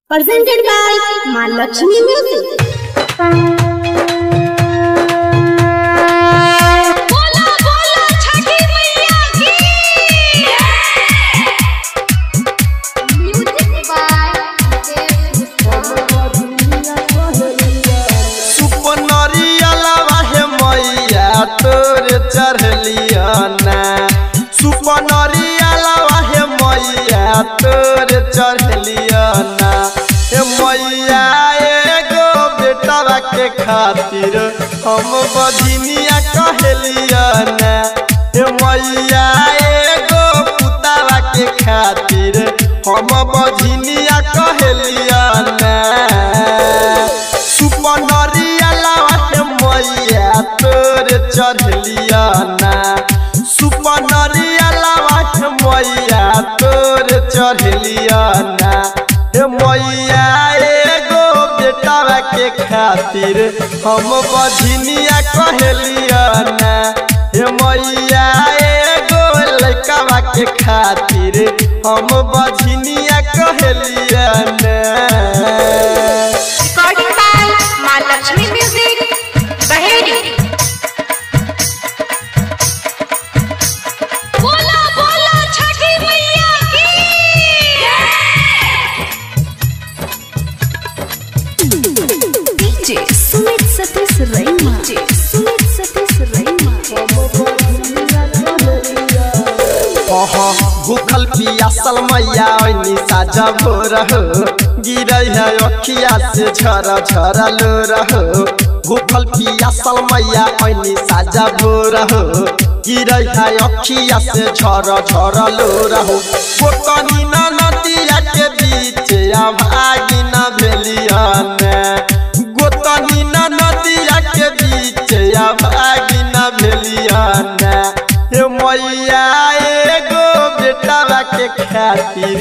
presented by Mahalakshmi Music. तोर चढ़लिया ना हे मैया एगो बेटवा के खातिर हम बधिनिया कहलिया ना हे मैया एगो पुतावा के खातिर हम बधिनिया कहलिया ना सुपनरिया लावा हे मैया तोर चढ़लिया ना सुपनरिया लावा हे मैया तोर चढ़लिया ना हे मैया एगो बेटवा के खातिर हम बधिनिया कहलिया ना हे मैया एगो लड़कवा के खातिर हम बधिनिया कहलिया ना। Recording by Mahalakshmi Music, Baheri. DJ Sumit Satish Raima. DJ Sumit Satish Raima. भूखल पियासल मैया साजा भोर गिरै है अखिया से झर झर लो रहो भूखल पियासल मैया साजा भोर गिरै है अखिया से झर झर लो रहो गोतनी नदिया के बीच भागी न भेलिया गोतनी नदिया के बीच भागी न भेलिया हे मैया एगो बेटवा के खातिर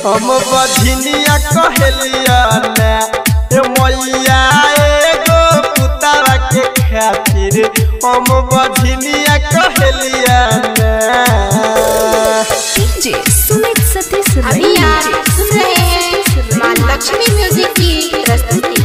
हम बधिनिया कहलिया ना हे मैया एगो पुतावा के खातिर हम बधिनिया कहलिया ना। DJ Sumit Satish Raima. अभी आप सुन रहे हैं महालक्ष्मी म्यूजिक की प्रस्तुति।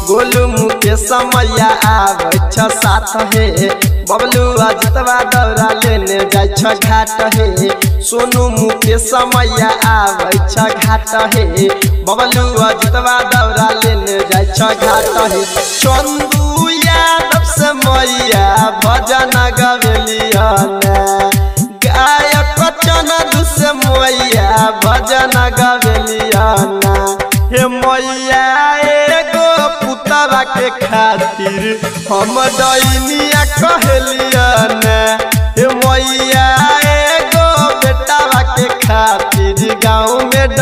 गोलू मुकेश मैया आबै छ साथ हे बबलू अजितवा दौरा लेने जाय छ घाट हे सोनू मुकेश मैया आबै छ घाट हे बबलू अजितवा दौरा लेने जाय छ घाट हे चंदू यादव से मैया भजन गवेलिया गायक चंदू से मैया भजन गवेलिया हे मैया एगो पुतावा के खातिर हम दैनिया कहलिया ना हे मैया एगो बेटावा के खातिर गाँव में